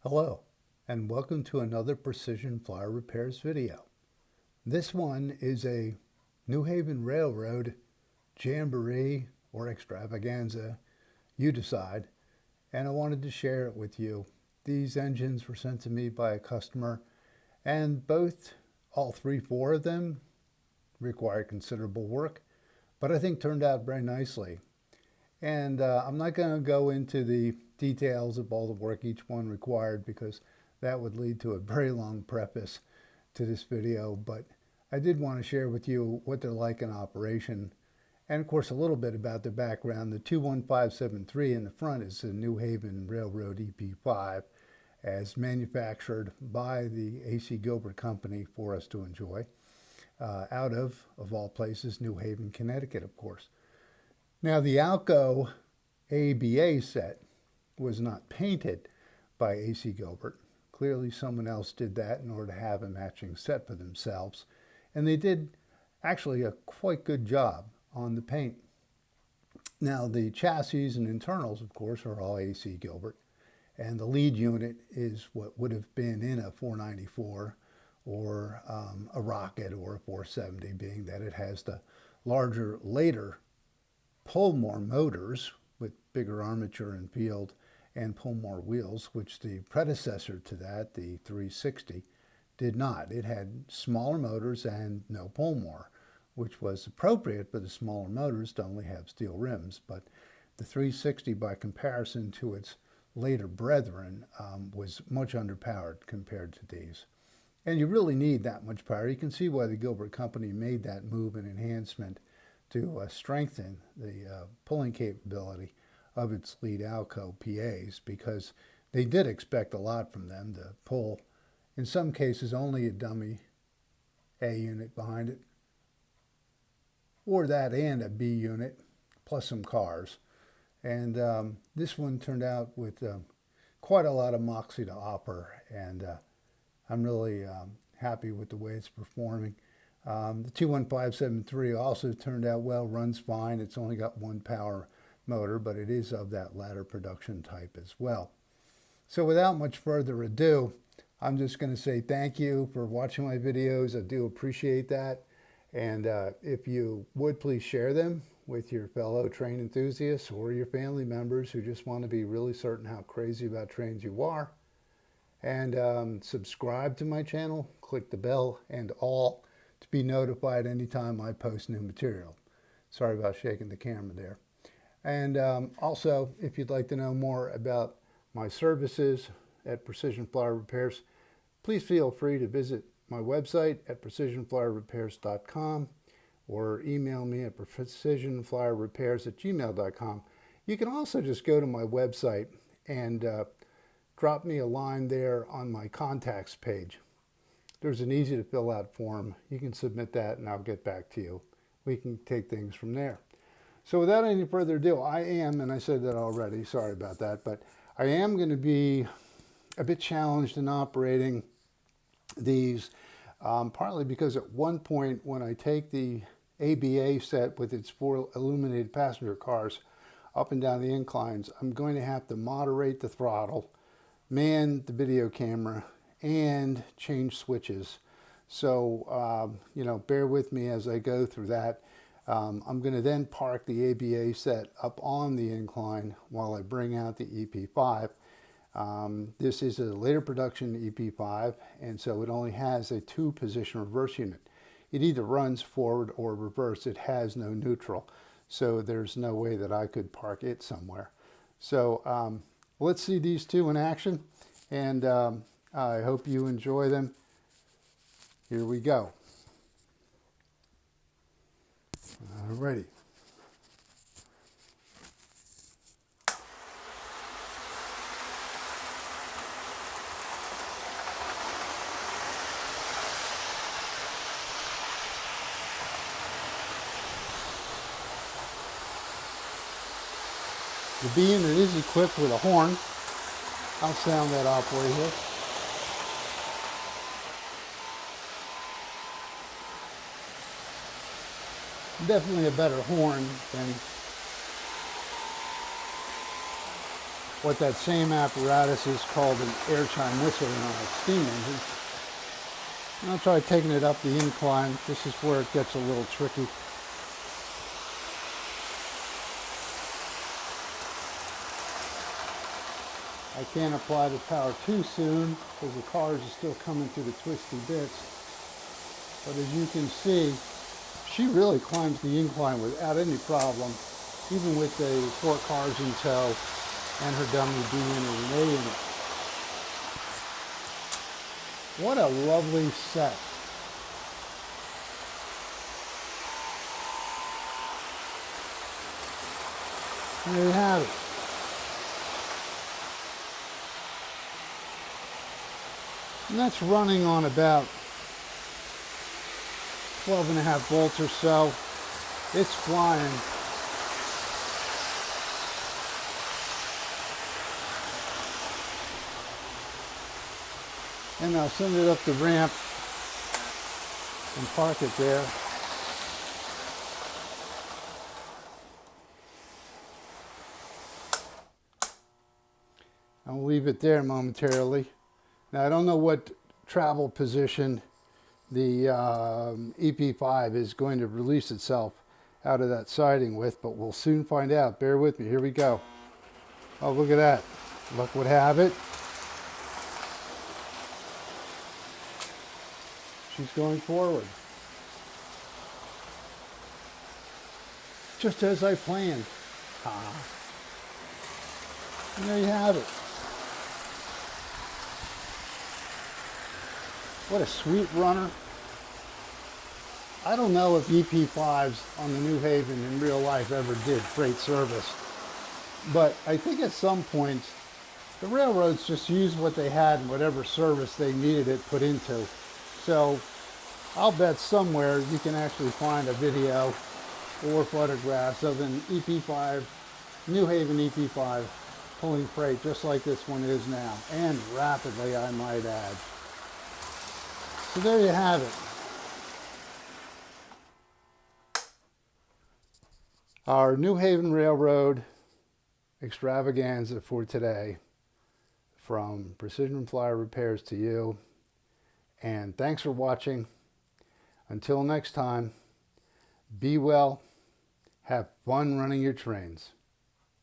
Hello, and welcome to another Precision Flyer Repairs video. This one is a New Haven Railroad Jamboree or Extravaganza, you decide, and I wanted to share it with you. These engines were sent to me by a customer, and all four of them required considerable work, but I think turned out very nicely. And I'm not going to go into the details of all the work each one required because that would lead to a very long preface to this video, but I did want to share with you what they're like in operation and of course a little bit about their background. The 21573 in the front is a New Haven Railroad EP5 as manufactured by the A.C. Gilbert Company for us to enjoy out of all places, New Haven, Connecticut, of course. Now, the Alco ABA set was not painted by A.C. Gilbert. Clearly, someone else did that in order to have a matching set for themselves. And they did actually a quite good job on the paint. Now, the chassis and internals, of course, are all A.C. Gilbert. And the lead unit is what would have been in a 494 or a Rocket or a 470, being that it has the larger, later pull more motors with bigger armature and field and pull more wheels, which the predecessor to that, the 360, did not. It had smaller motors and no pull more, which was appropriate for the smaller motors to only have steel rims. But the 360, by comparison to its later brethren, was much underpowered compared to these. And you really need that much power. You can see why the Gilbert Company made that move and enhancement to strengthen the pulling capability of its lead Alco PAs, because they did expect a lot from them to pull, in some cases, only a dummy A unit behind it, or that and a B unit, plus some cars. And this one turned out with quite a lot of moxie to offer, and I'm really happy with the way it's performing. The 21573 also turned out well, runs fine. It's only got one power motor, but it is of that latter production type as well. So without much further ado, I'm just going to say thank you for watching my videos. I do appreciate that. And if you would, please share them with your fellow train enthusiasts or your family members who just want to be really certain how crazy about trains you are. And subscribe to my channel, click the bell and all to be notified anytime I post new material. Sorry about shaking the camera there. And also, if you'd like to know more about my services at Precision Flyer Repairs, please feel free to visit my website at precisionflyerrepairs.com or email me at precisionflyerrepairs@gmail.com. You can also just go to my website and drop me a line there on my contacts page. There's an easy to fill out form. You can submit that and I'll get back to you. We can take things from there. So without any further ado, and I said that already, sorry about that, but I am going to be a bit challenged in operating these, partly because at one point when I take the ABA set with its 4 illuminated passenger cars up and down the inclines, I'm going to have to moderate the throttle, man the video camera, and change switches. So, bear with me as I go through that. I'm going to then park the ABA set up on the incline while I bring out the EP5. This is a later production EP5, and so it only has a 2-position reverse unit. It either runs forward or reverse. It has no neutral, so there's no way that I could park it somewhere. So let's see these two in action, and I hope you enjoy them. Here we go. Alrighty. The B unit is equipped with a horn. I'll sound that off for you here. Definitely a better horn than what that same apparatus is called an air chime whistle on a steam engine. And I'll try taking it up the incline. This is where it gets a little tricky. I can't apply the power too soon because the cars are still coming through the twisty bits. But as you can see, she really climbs the incline without any problem, even with the 4 cars in tow and her dummy being an A in it. What a lovely set. And there you have it. And that's running on about 12.5 volts or so. It's flying. And I'll send it up the ramp and park it there. I'll leave it there momentarily. Now I don't know what travel position the EP5 is going to release itself out of that siding with, but we'll soon find out. Bear with me. Here we go. Oh, look at that. Luck would have it. She's going forward. Just as I planned. And there you have it. What a sweet runner. I don't know if EP5s on the New Haven in real life ever did freight service, but I think at some point the railroads just used what they had and whatever service they needed it put into. So I'll bet somewhere you can actually find a video or photographs of an EP5, New Haven EP5 pulling freight just like this one is now, and rapidly I might add. So there you have it. Our New Haven Railroad extravaganza for today, from Precision Flyer Repairs to you. And thanks for watching. Until next time, be well, have fun running your trains.